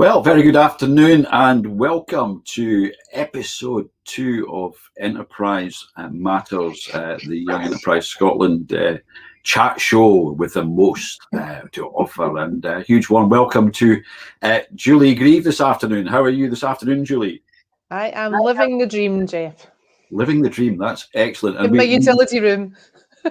Well, very good afternoon and welcome to episode 2 of Enterprise Matters, the Young Enterprise Scotland chat show with the most to offer. And a huge warm welcome to Julie Grieve this afternoon. How are you this afternoon, Julie? I am living the dream, Jeff. Living the dream, that's excellent. In my utility room.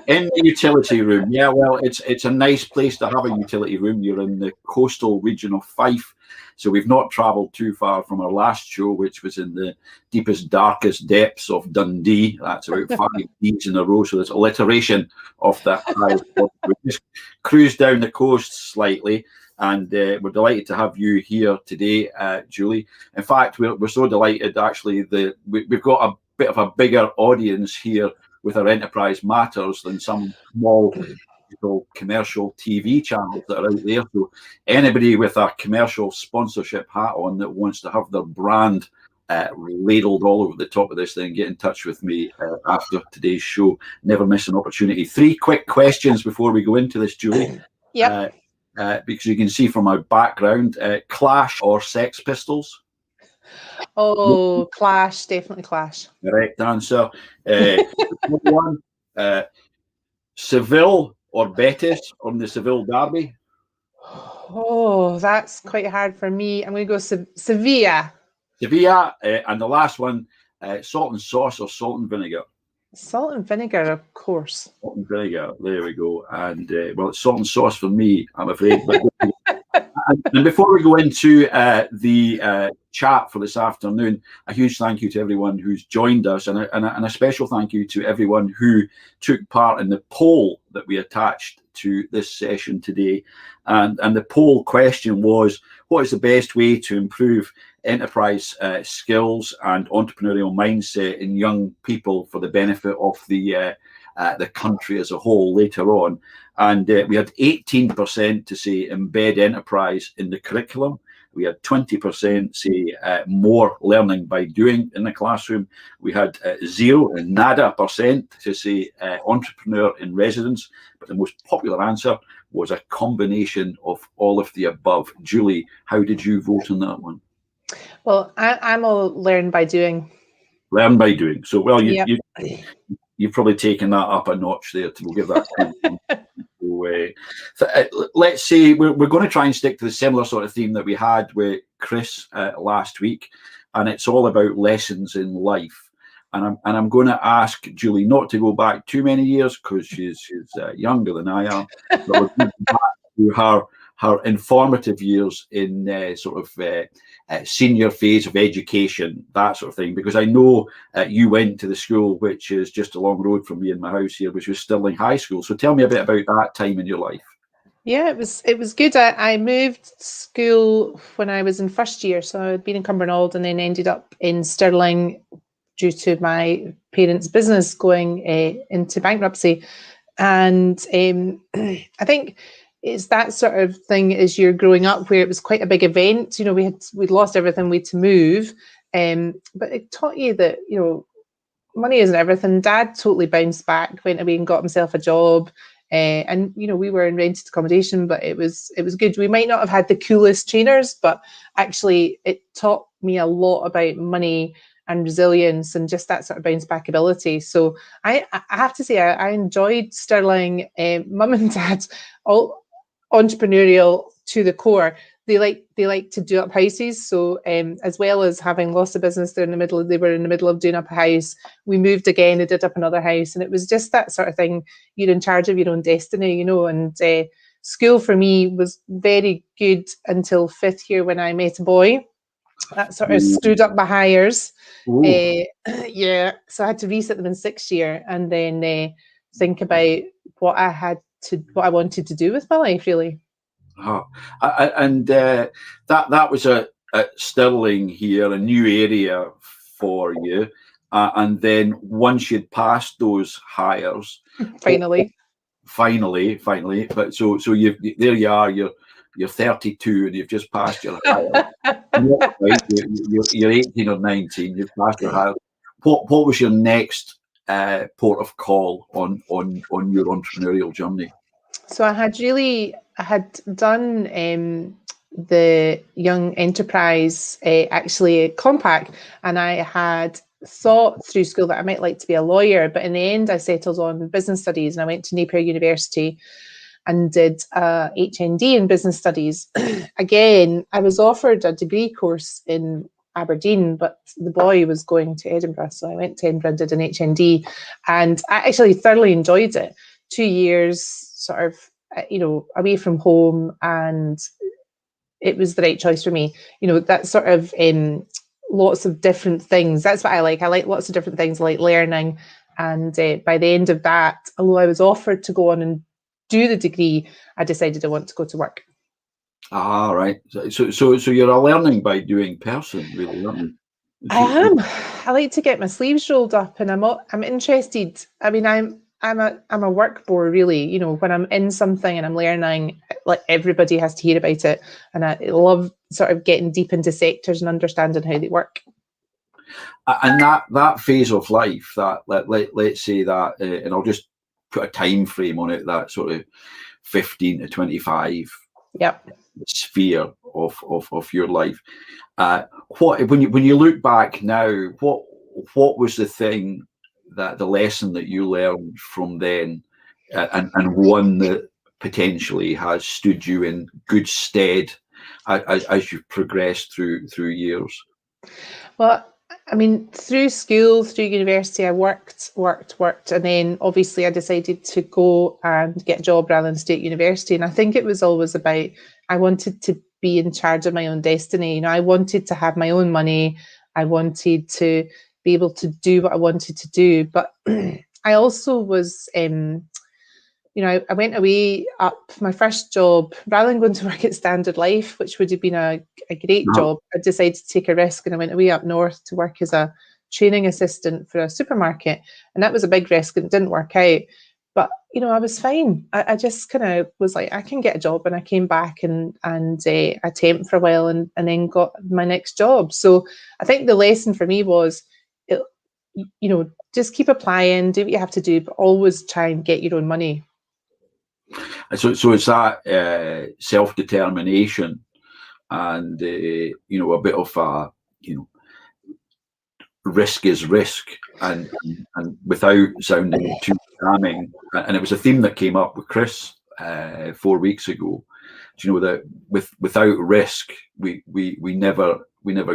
In the utility room, yeah, well, it's a nice place to have a utility room. You're in the coastal region of Fife, so we've not travelled too far from our last show, which was in the deepest, darkest depths of Dundee. That's about 5 Ds in a row, so there's alliteration of that. We just cruised down the coast slightly, and we're delighted to have you here today, Julie. In fact, we're so delighted, actually, that we've got a bit of a bigger audience here with our Enterprise Matters than some small commercial TV channels that are out there. So anybody with a commercial sponsorship hat on that wants to have their brand ladled all over the top of this thing, get in touch with me after today's show. Never miss an opportunity. 3 quick questions before we go into this, Julie. Yep. Because you can see from my background, Clash or Sex Pistols? Oh, Clash, definitely Clash. Correct answer. One, Seville or Betis on the Seville derby? Oh, that's quite hard for me. I'm going to go Sevilla. Sevilla. And the last one, salt and sauce or salt and vinegar? Salt and vinegar, of course. Salt and vinegar. There we go. And well, it's salt and sauce for me, I'm afraid. But and before we go into the chat for this afternoon, a huge thank you to everyone who's joined us, and a special thank you to everyone who took part in the poll that we attached to this session today. And the poll question was, what is the best way to improve enterprise skills and entrepreneurial mindset in young people for the benefit of the country as a whole later on? And we had 18% to say embed enterprise in the curriculum. We had 20% say more learning by doing in the classroom. We had 0 and nada percent to say entrepreneur in residence. But the most popular answer was a combination of all of the above. Julie, how did you vote on that one? Well, I'm all learn by doing. Learn by doing. So, well, you've probably taken that up a notch there. We'll give that. Let's say we're going to try and stick to the similar sort of theme that we had with Chris last week, and it's all about lessons in life. And I'm going to ask Julie not to go back too many years because she's younger than I am, but we're going back to her informative years in senior phase of education, that sort of thing, because I know you went to the school which is just a long road from me in my house here, which was Stirling High School. So tell me a bit about that time in your life. Yeah, it was good. I moved school when I was in first year, so I'd been in Cumbernauld and then ended up in Stirling due to my parents' business going into bankruptcy. And I think it's that sort of thing as you're growing up where it was quite a big event. You know, we'd lost everything, we had to move. But it taught you that, money isn't everything. Dad totally bounced back, went away and got himself a job. And, we were in rented accommodation, but it was good. We might not have had the coolest trainers, but actually it taught me a lot about money and resilience and just that sort of bounce back ability. So I have to say, I enjoyed Stirling. Mum and Dad, all entrepreneurial to the core. They like to do up houses. So as well as having lost the business, they were in the middle of doing up a house. We moved again, they did up another house. And it was just that sort of thing. You're in charge of your own destiny, and school for me was very good until 5th year when I met a boy. That sort of screwed up my hires. So I had to reset them in 6th year and then think about what I wanted to do with my life, really. And that was at Stirling here, a new area for you. And then once you'd passed those hires, finally. But so you there you are. You're 32 and you've just passed your hire. You're 18 or 19. You've passed your hire. What was your next port of call on your entrepreneurial journey? So I had done the Young Enterprise actually compact, and I had thought through school that I might like to be a lawyer, but in the end I settled on business studies, and I went to Napier University and did a HND in business studies. Again, I was offered a degree course in Aberdeen, but the boy was going to Edinburgh, so I went to Edinburgh and did an HND, and I actually thoroughly enjoyed it. 2 years sort of, away from home, and it was the right choice for me. That sort of lots of different things. That's what I like. I like lots of different things. I like learning. And by the end of that, although I was offered to go on and do the degree, I decided I want to go to work. Ah, right. So you're a learning by doing person, really, aren't you? I am. I like to get my sleeves rolled up, and I'm interested. I mean, I'm a work bore, really. When I'm in something and I'm learning, like, everybody has to hear about it, and I love sort of getting deep into sectors and understanding how they work. And that phase of life, that let's say that, and I'll just put a time frame on it, that sort of 15 to 25 Yep. sphere of your life. When you look back now, what was the thing, that the lesson that you learned from then, and one that potentially has stood you in good stead as you've progressed through years? Well, I mean, through school, through university, I worked, and then obviously I decided to go and get a job rather than stay at university. And I think it was always about, I wanted to be in charge of my own destiny. I wanted to have my own money. I wanted to be able to do what I wanted to do. But I also was, I went away up my first job, rather than going to work at Standard Life, which would have been a great job. I decided to take a risk, and I went away up north to work as a training assistant for a supermarket. And that was a big risk, and it didn't work out. But, I was fine. I just kind of was like, I can get a job. And I came back and I temped for a while, and then got my next job. So I think the lesson for me was, just keep applying, do what you have to do, but always try and get your own money. So it's that self-determination, and a bit of a risk is risk, and without sounding too damning. And it was a theme that came up with Chris 4 weeks ago. That without risk, we never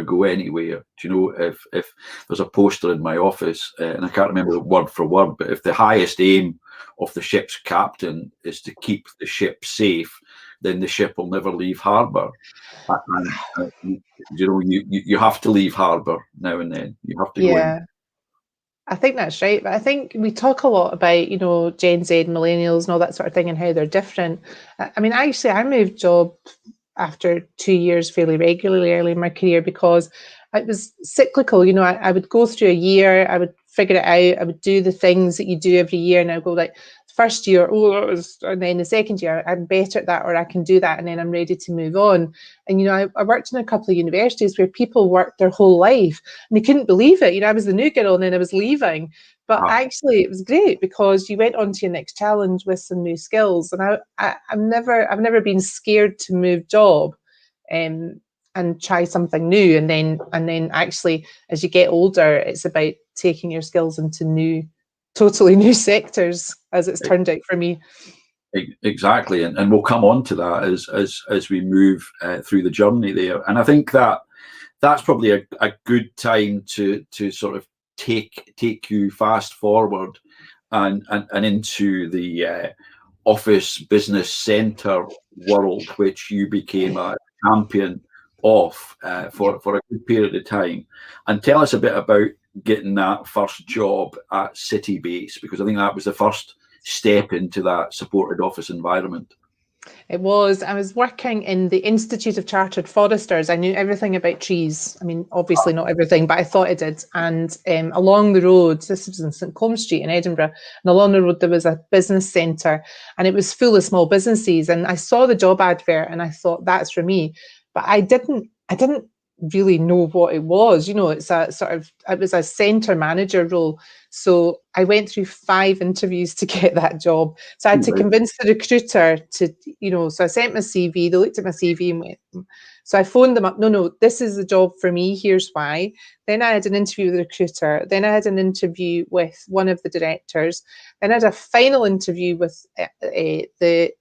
go anywhere. If there's a poster in my office, and I can't remember the word for word, but if the highest aim of the ship's captain is to keep the ship safe, then the ship will never leave harbour. And you have to leave harbour now and then. You have to go in. I think that's right. But I think we talk a lot about, Gen Z, millennials and all that sort of thing, and how they're different. I mean, actually, I moved job after 2 years fairly regularly early in my career, because it was cyclical. I would go through a year, I would figure it out, I would do the things that you do every year, and I would go like, first year, and then the second year, I'm better at that, or I can do that, and then I'm ready to move on. And I worked in a couple of universities where people worked their whole life, and they couldn't believe it. I was the new girl, and then I was leaving. But actually, it was great, because you went on to your next challenge with some new skills. And I've never been scared to move job, and try something new. And then actually, as you get older, it's about taking your skills into totally new sectors, as it's turned out for me. Exactly, and we'll come on to that as we move through the journey there. And I think that's probably a good time to sort of take you fast forward and into the office business centre world, which you became a champion of for a good period of time. And tell us a bit about getting that first job at Citybase, because I think that was the first step into that supported office environment. It was. I was working in the Institute of Chartered Foresters. I knew everything about trees. I mean, obviously not everything, but I thought I did. And along the road, this was in St Colm Street in Edinburgh, and along the road there was a business centre, and it was full of small businesses. And I saw the job advert, and I thought, that's for me. But I didn't really know what it was. It was a centre manager role. So I went through 5 interviews to get that job. So I had to convince the recruiter to, so I sent my CV, they looked at my CV and went, so I phoned them up, no, this is the job for me, here's why. Then I had an interview with the recruiter. Then I had an interview with one of the directors. Then I had a final interview with the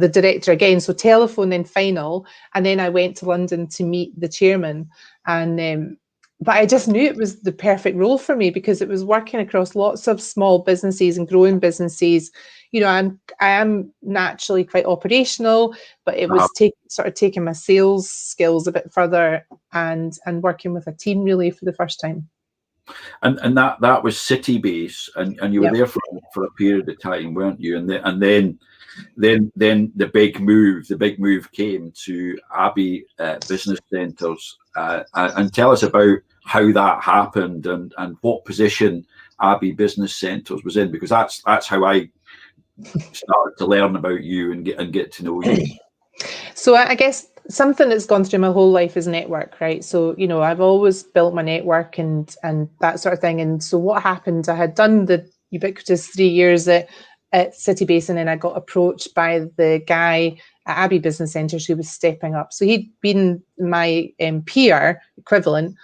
director again, so telephone, then final, and then I went to London to meet the chairman. And but I just knew it was the perfect role for me because it was working across lots of small businesses and growing businesses. I am naturally quite operational, but it was taking my sales skills a bit further and working with a team really for the first time. And that was city base, and you were there for a period of time, weren't you? And then the big move came to Abbey Business Centres, and tell us about how that happened and what position Abbey Business Centres was in, because that's how I started to learn about you and get to know you. So I guess something that's gone through my whole life is network, right? So, I've always built my network and that sort of thing. And so what happened, I had done the ubiquitous 3 years at City Base, and then I got approached by the guy at Abbey Business Centres who was stepping up. So he'd been my peer equivalent,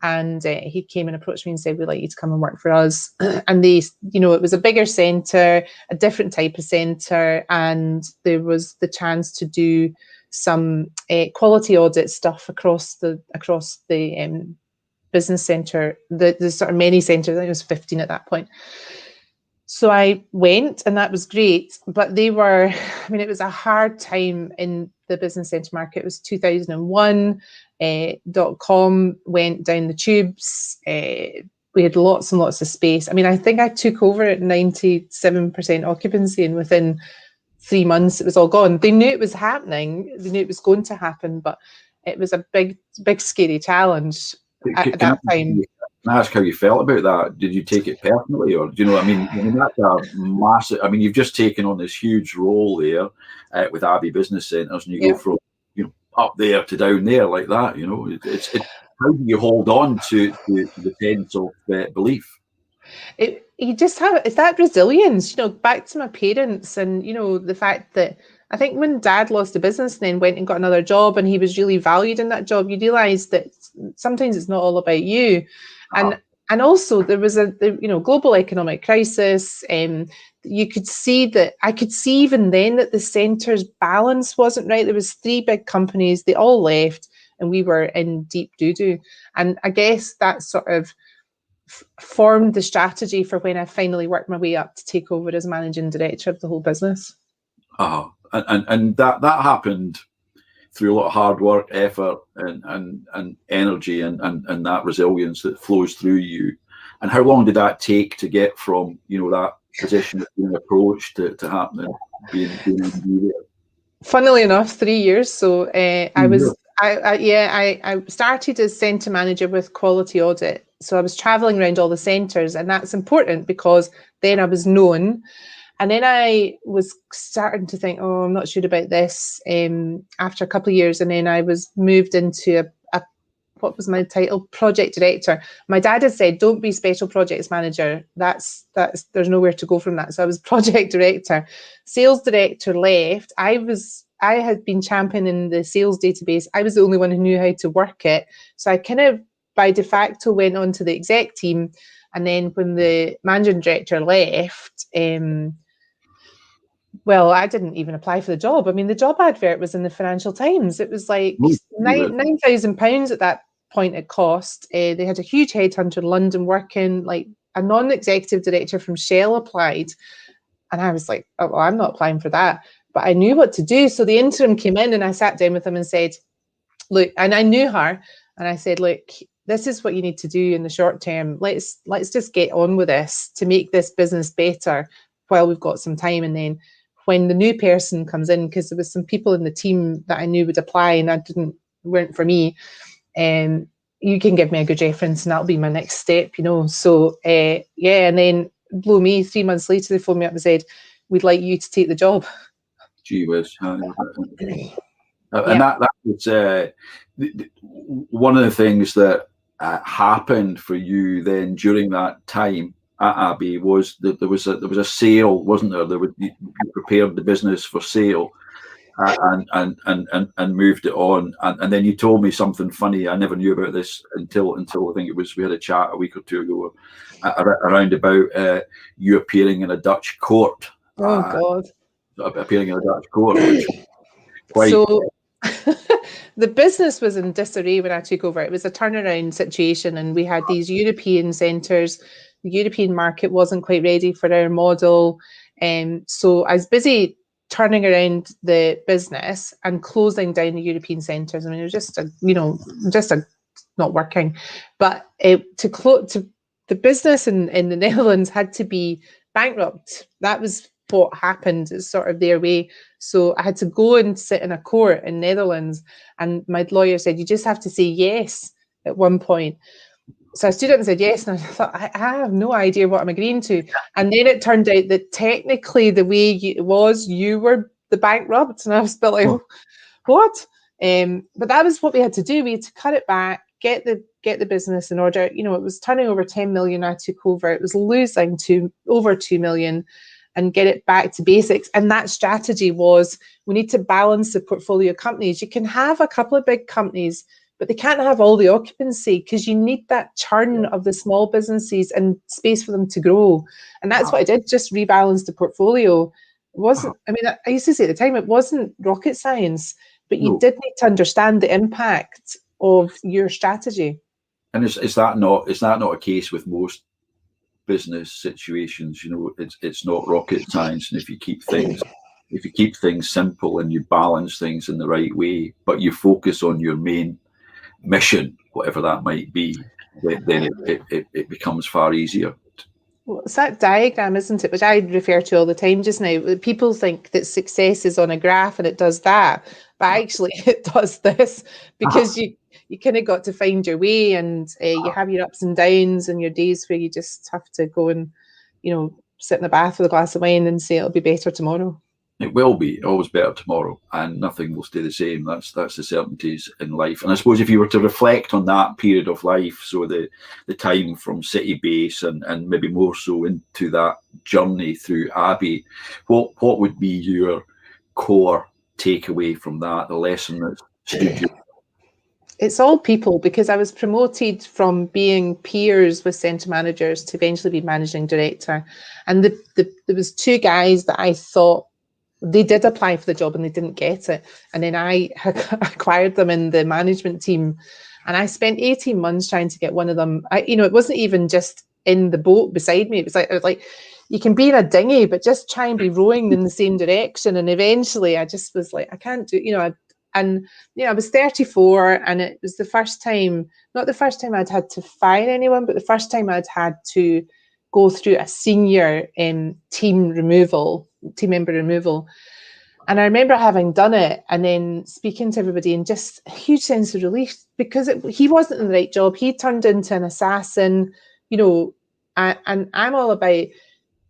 and he came and approached me and said, we'd like you to come and work for us. And it was a bigger centre, a different type of centre, and there was the chance to do some quality audit stuff across the business centre, the sort of many centres. I think it was 15 at that point. So I went, and that was great, but it was a hard time in the business centre market. It was 2001, .com went down the tubes. We had lots and lots of space. I think I took over at 97% occupancy, and within 3 months it was all gone. They knew it was happening. They knew it was going to happen, but it was a big, big, scary challenge at that time. Can I ask how you felt about that? Did you take it personally, or do you know what I mean? That's a massive. You've just taken on this huge role there with Abbey Business Centres, and you go from up there to down there like that. It's how do you hold on to the sense of belief? You just it's that resilience. Back to my parents, and the fact that I think when Dad lost the business and then went and got another job, and he was really valued in that job, you realise that sometimes it's not all about you. And also there was a global economic crisis. You could see that, I could see even then that the centre's balance wasn't right. There was 3 big companies, they all left, and we were in deep doo-doo. And I guess that sort of formed the strategy for when I finally worked my way up to take over as managing director of the whole business. And that happened through a lot of hard work, effort, and energy, and that resilience that flows through you. And how long did that take to get from that position of being approached to happening, being there? Funnily enough, 3 years. So I started as centre manager with quality audit. So I was travelling around all the centres, and that's important because then I was known. And then I was starting to think, I'm not sure about this after a couple of years. And then I was moved into what was my title? Project director. My dad had said, don't be special projects manager. That's there's nowhere to go from that. So I was project director. Sales director left. I had been championing the sales database. I was the only one who knew how to work it. So I kind of by de facto went on to the exec team. And then when the managing director left, I didn't even apply for the job. The job advert was in the Financial Times. It was like £9,000 at that point it cost. They had a huge headhunter in London working, like a non-executive director from Shell applied. And I was like, I'm not applying for that. But I knew what to do. So the interim came in, and I sat down with him and said, look, and I knew her. And I said, look, this is what you need to do in the short term. Let's just get on with this to make this business better while we've got some time. And then when the new person comes in, because there was some people in the team that I knew would apply and weren't for me, you can give me a good reference and that'll be my next step, So and then blow me, 3 months later, they phoned me up and said, we'd like you to take the job. Gee whiz. And that was one of the things that happened for you then during that time at Abbey was that there was a sale, wasn't there? You prepared the business for sale. And moved it on, and then you told me something funny. I never knew about this until I think it was we had a chat a week or two ago around about you appearing in a Dutch court. Oh God! Appearing in a Dutch court. Which quite... So the business was in disarray when I took over. It was a turnaround situation, and we had these European centres. The European market wasn't quite ready for our model, and so I was busy turning around the business and closing down the European centres. I mean, it was just not working. But the business in the Netherlands had to be bankrupt. That was what happened. It's sort of their way. So I had to go and sit in a court in Netherlands, and my lawyer said, you just have to say yes at one point. So I stood up and said yes, and I thought, I have no idea what I'm agreeing to. And then it turned out that technically the way it was, you were the bankrupt, and I was like, what? But that was what we had to do. We had to cut it back, get the business in order. You know, it was turning over 10 million. I took over. It was losing to over 2 million, and get it back to basics. And that strategy was, we need to balance the portfolio companies. You can have a couple of big companies, but they can't have all the occupancy, because you need that churn of the small businesses and space for them to grow. And that's what I did, just rebalance the portfolio. It wasn't, I mean, I used to say at the time, it wasn't rocket science, but you did need to understand the impact of your strategy. And is that not a case with most business situations? You know, it's not rocket science, and if you keep things simple and you balance things in the right way, but you focus on your main mission, whatever that might be, then it becomes far easier. Well, it's that diagram, isn't it, which I refer to all the time just now. People think that success is on a graph and it does that, but actually it does this, because you kind of got to find your way, and you have your ups and downs and your days where you just have to go and, you know, sit in the bath with a glass of wine and say it'll be better tomorrow. It will be always better tomorrow, and nothing will stay the same. That's the certainties in life. And I suppose if you were to reflect on that period of life, so the time from City Base and maybe more so into that journey through Abbey, what would be your core takeaway from that, the lesson that stood you? It's all people, because I was promoted from being peers with centre managers to eventually be managing director. And there was two guys that I thought, they did apply for the job and they didn't get it. And then I acquired them in the management team. And I spent 18 months trying to get one of them. It wasn't even just in the boat beside me. It was like, you can be in a dinghy, but just try and be rowing in the same direction. And eventually I just was like, I can't do, I was 34, and it was the first time, not the first time I'd had to fire anyone, but the first time I'd had to go through a senior team member removal. And I remember having done it and then speaking to everybody, and just a huge sense of relief, because he wasn't in the right job. He turned into an assassin, and I'm all about,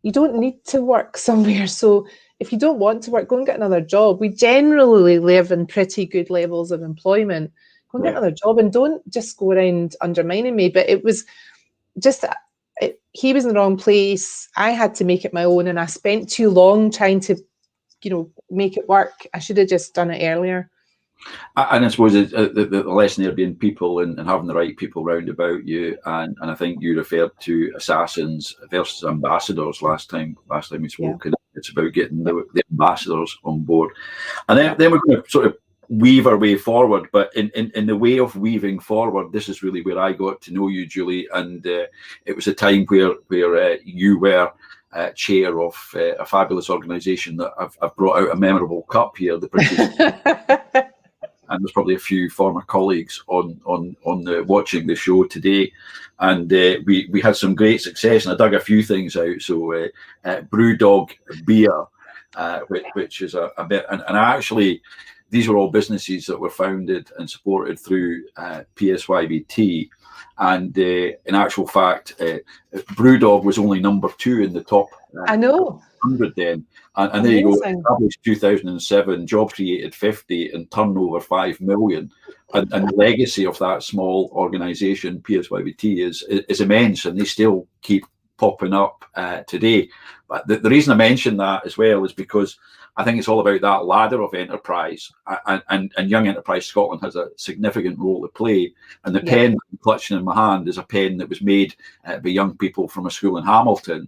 you don't need to work somewhere. So if you don't want to work, go and get another job. We generally live in pretty good levels of employment. Go and get another job, and don't just go around undermining me. But it was just, he was in the wrong place. I had to make it my own, and I spent too long trying to, make it work. I should have just done it earlier. And I suppose the lesson there being people and having the right people round about you. And I think you referred to assassins versus ambassadors last time we spoke. And it's about getting the ambassadors on board. And then we're going to sort of weave our way forward. But in the way of weaving forward, this is really where I got to know you, Julie. And it was a time where you were chair of a fabulous organisation that I've brought out a memorable cup here, the British. And there's probably a few former colleagues on watching the show today, and we had some great success. And I dug a few things out. So Brewdog beer, which is a bit, and actually these were all businesses that were founded and supported through PSYBT. And in actual fact, Brewdog was only number 2 in the top. I know. 100 then. And there you go, Amazing. established 2007, job created 50 and turnover 5 million. And the legacy of that small organisation, PSYBT, is immense, and they still keep popping up today. But the reason I mention that as well is because I think it's all about that ladder of enterprise, and Young Enterprise Scotland has a significant role to play. And the pen I'm clutching in my hand is a pen that was made by young people from a school in Hamilton,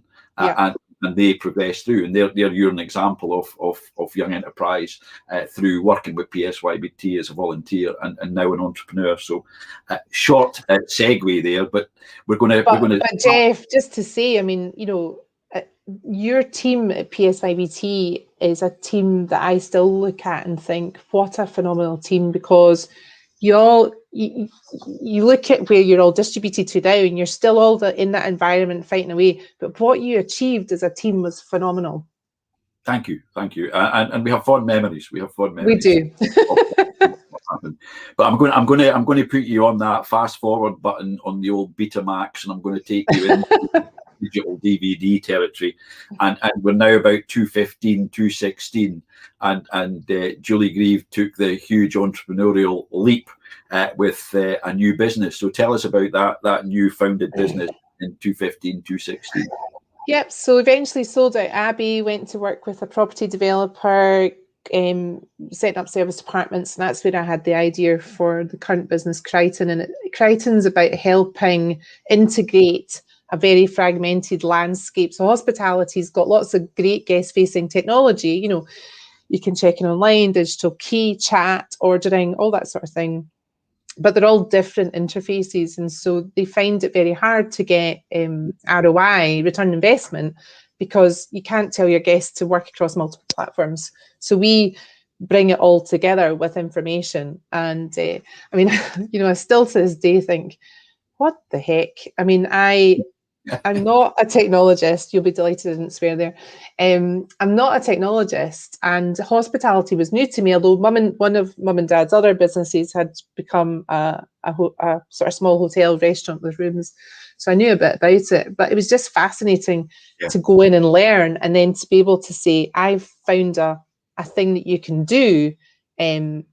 and they progressed through, and you're an example of Young Enterprise through working with PSYBT as a volunteer and now an entrepreneur. So short segue there, but we're going to. But Jeff, just to say, I mean, your team at PSYBT is a team that I still look at and think, what a phenomenal team, because you look at where you're all distributed to now, and you're still all in that environment fighting away. But what you achieved as a team was phenomenal. Thank you, and we have fond memories. We do. But I'm going to put you on that fast forward button on the old Betamax, and I'm going to take you into digital DVD territory, and we're now about 215, 216, and Julie Grieve took the huge entrepreneurial leap with a new business. So tell us about that new founded business in 215, 216. Yep. So eventually sold out Abbey, went to work with a property developer, setting up service departments, and that's where I had the idea for the current business, Crichton. And Crichton's about helping integrate a very fragmented landscape. So hospitality's got lots of great guest-facing technology. You can check in online, digital key, chat, ordering, all that sort of thing. But they're all different interfaces, and so they find it very hard to get ROI, return on investment, because you can't tell your guests to work across multiple platforms. So we bring it all together with information. And I mean, I still to this day think, what the heck? I mean, I'm not a technologist. You'll be delighted I didn't swear there. I'm not a technologist, and hospitality was new to me, although one of Mum and Dad's other businesses had become a sort of small hotel restaurant with rooms. So I knew a bit about it, but it was just fascinating to go in and learn, and then to be able to say, I've found a thing that you can do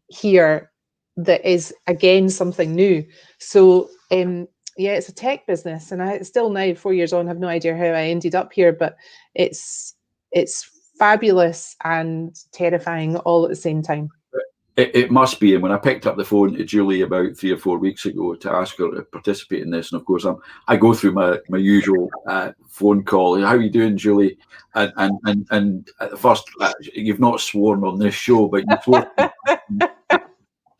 here that is, again, something new. So it's a tech business, and I still now, 4 years on, have no idea how I ended up here, but it's fabulous and terrifying all at the same time. It must be. And when I picked up the phone to Julie about 3 or 4 weeks ago to ask her to participate in this, and of course I go through my usual phone call. How are you doing, Julie? And at the first, you've not sworn on this show, but you swore.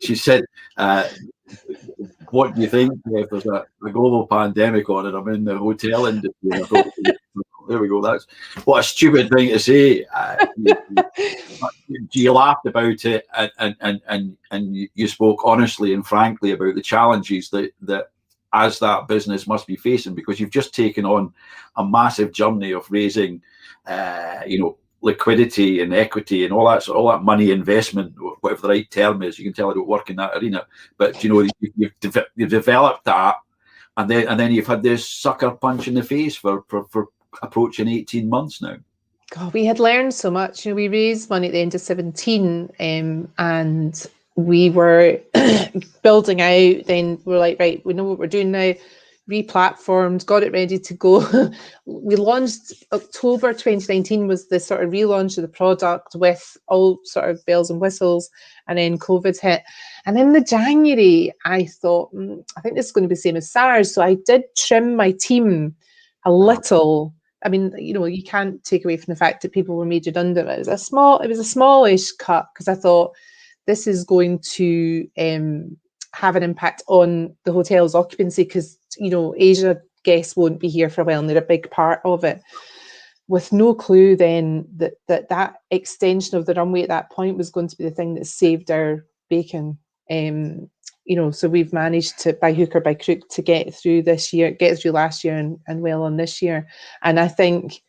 She said, what do you think if there's a global pandemic on and I'm in the hotel industry? And I thought, there we go. That's what a stupid thing to say. You laughed about it, and you spoke honestly and frankly about the challenges that as that business must be facing, because you've just taken on a massive journey of raising, liquidity and equity and all that money investment, whatever the right term is. You can tell I don't work in that arena, but you've developed that, and then you've had this sucker punch in the face for approaching 18 months now. God, we had learned so much. We raised money at the end of 17, and we were building out. Then we're like, right, we know what we're doing now. Replatformed, got it ready to go. We launched October 2019 was the sort of relaunch of the product with all sort of bells and whistles, and then COVID hit. And in the January, I thought, I think this is going to be the same as SARS. So I did trim my team a little. I mean, you can't take away from the fact that people were made redundant. It was a smallish cut, because I thought this is going to have an impact on the hotel's occupancy, because Asia guests won't be here for a while, and they're a big part of it. With no clue then that extension of the runway at that point was going to be the thing that saved our bacon. So we've managed to, by hook or by crook, to get through last year and well on this year. And I think,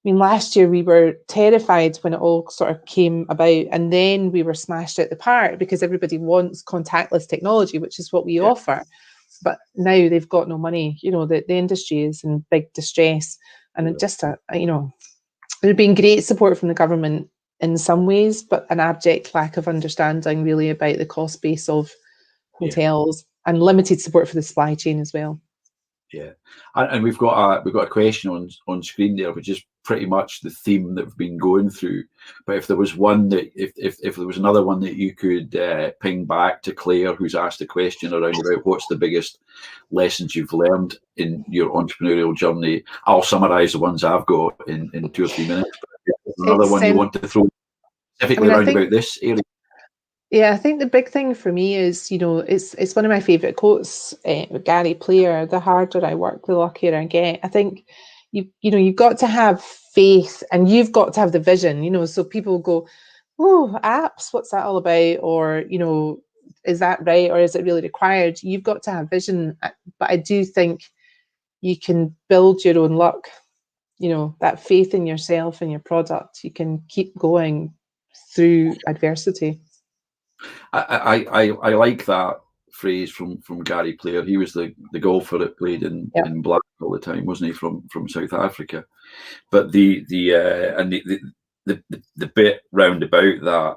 last year we were terrified when it all sort of came about, and then we were smashed out the park because everybody wants contactless technology, which is what we offer. But now they've got no money. The industry is in big distress, and just There'd been great support from the government in some ways, but an abject lack of understanding really about the cost base of hotels, and limited support for the supply chain as well. Yeah, and we've got a question on screen there, which is pretty much the theme that we've been going through. But if there was one that, if there was another one that you could ping back to Claire, who's asked a question around about what's the biggest lessons you've learned in your entrepreneurial journey, I'll summarise the ones I've got in 2 or 3 minutes. But if there's another one you want to throw specifically around about this area. Yeah, I think the big thing for me is, it's one of my favourite quotes, Gary Player, the harder I work, the luckier I get. I think, you've got to have faith, and you've got to have the vision, so people go, oh, apps, what's that all about? Or, is that right? Or is it really required? You've got to have vision. But I do think you can build your own luck, that faith in yourself and your product. You can keep going through adversity. I like that phrase from Gary Player. He was the golfer that played in Black all the time, wasn't he, from South Africa? But the bit round about that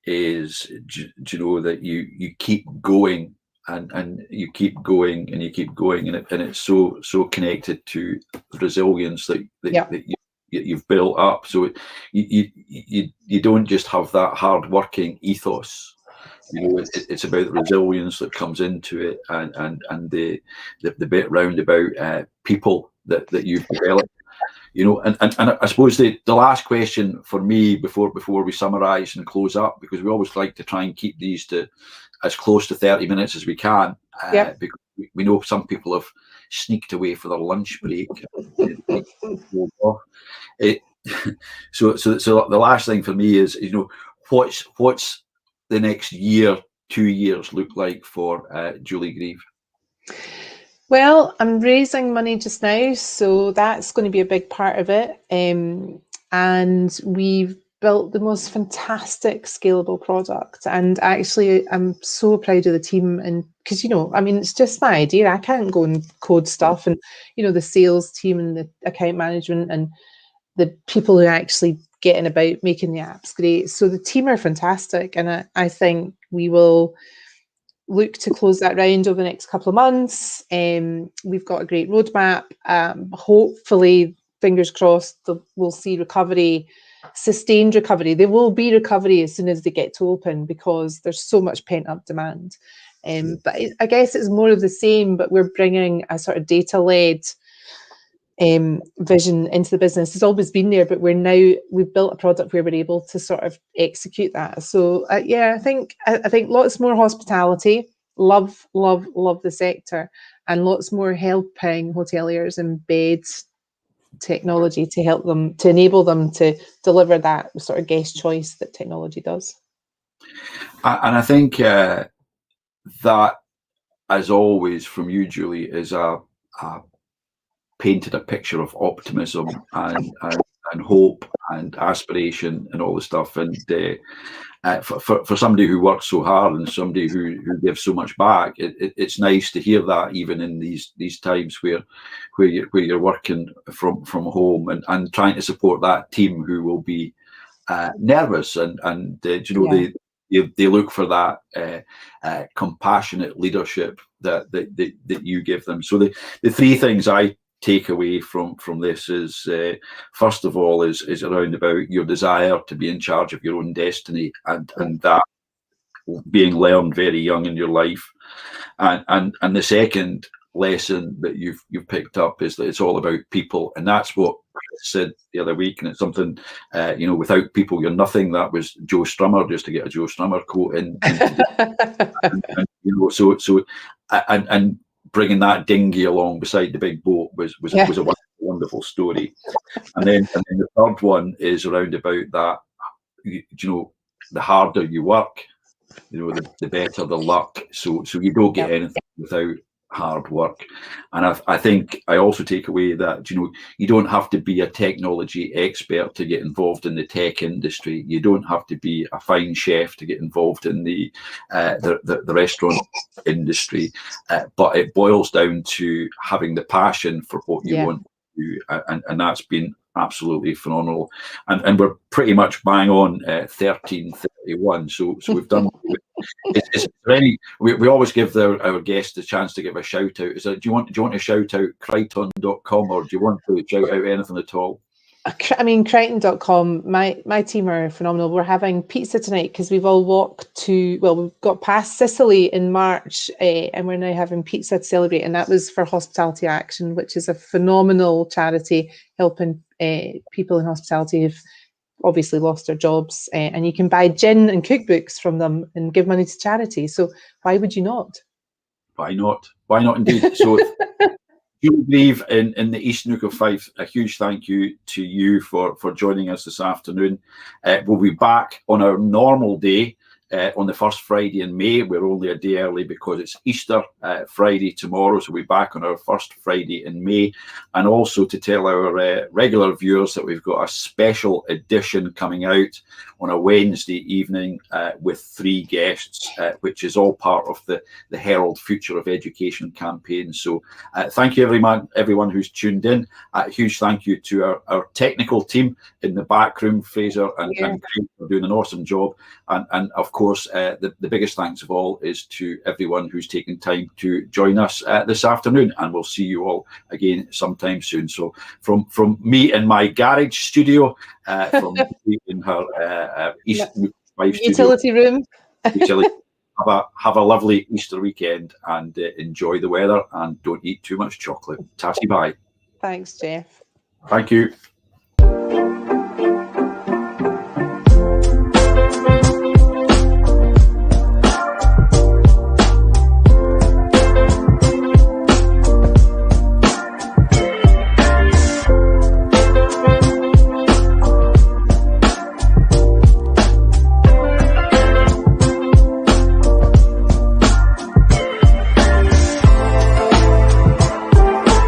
is, that you keep going and you keep going and you keep going, and it's so connected to resilience that you've built up. So you don't just have that hard working ethos. It's about the resilience that comes into it, and the bit round about people that you've developed. And I suppose the last question for me before we summarise and close up, because we always like to try and keep these to as close to 30 minutes as we can, because we know some people have sneaked away for their lunch break. So the last thing for me is, what's the next year, 2 years look like for Julie Grieve? Well, I'm raising money just now, so that's going to be a big part of it. And we've built the most fantastic scalable product. And actually, I'm so proud of the team. And because, it's just my idea. I can't go and code stuff. And, the sales team and the account management and the people who actually getting about making the apps great. So the team are fantastic. And I think we will look to close that round over the next couple of months. We've got a great roadmap. Hopefully, fingers crossed, we'll see recovery, sustained recovery. There will be recovery as soon as they get to open, because there's so much pent up demand. But I guess it's more of the same, but we're bringing a sort of data-led vision into the business. It's always been there, but we've built a product where we're able to sort of execute that. So I think lots more hospitality, love the sector, and lots more helping hoteliers embed technology to help them, to enable them to deliver that sort of guest choice that technology does. And I think that, as always from you, Julie, is a painted a picture of optimism and hope and aspiration and all the stuff. And for somebody who works so hard and somebody who gives so much back, it's nice to hear that, even in these times where you're working from home and trying to support that team who will be nervous and they look for that compassionate leadership that you give them. So the three things I take away from this is, first of all, is around about your desire to be in charge of your own destiny, and that being learned very young in your life, and the second lesson that you've picked up is that it's all about people, and that's what Chris said the other week, and it's something, without people you're nothing. That was Joe Strummer, just to get a Joe Strummer quote in. And bringing that dinghy along beside the big boat was a wonderful story. And then the third one is around about that, the harder you work, the better the luck. So you don't get anything without hard work. And I think I also take away that, you don't have to be a technology expert to get involved in the tech industry. You don't have to be a fine chef to get involved in the restaurant industry. But it boils down to having the passion for what you want to do. And that's been absolutely phenomenal. And we're pretty much bang on 13:31. So we've done. Is there any? We always give our guests a chance to give a shout out. Do you want to shout out Crichton.com, or do you want to shout out anything at all? I mean, Crichton.com, my team are phenomenal. We're having pizza tonight because we've all walked to, well, we've got past Sicily in March, and we're now having pizza to celebrate. And that was for Hospitality Action, which is a phenomenal charity helping people in hospitality who've obviously lost their jobs. And you can buy gin and cookbooks from them and give money to charity. So why would you not? Why not? Why not indeed? So Julie Grieve in the East Nook of Fife, a huge thank you to you for joining us this afternoon. We'll be back on our normal day on the first Friday in May. We're only a day early because it's Easter Friday tomorrow, so we'll be back on our first Friday in May. And also to tell our regular viewers that we've got a special edition coming out on a Wednesday evening with 3 guests, which is all part of the Herald Future of Education campaign. So thank you everyone who's tuned in. A huge thank you to our technical team in the back room, Fraser and Craig, for doing an awesome job. And of course, the biggest thanks of all is to everyone who's taken time to join us this afternoon. And we'll see you all again sometime soon. So from me in my garage studio, from me in her East Wife utility studio, room. Have a lovely Easter weekend and enjoy the weather, and don't eat too much chocolate. Tassie bye. Thanks, Jeff. Thank you.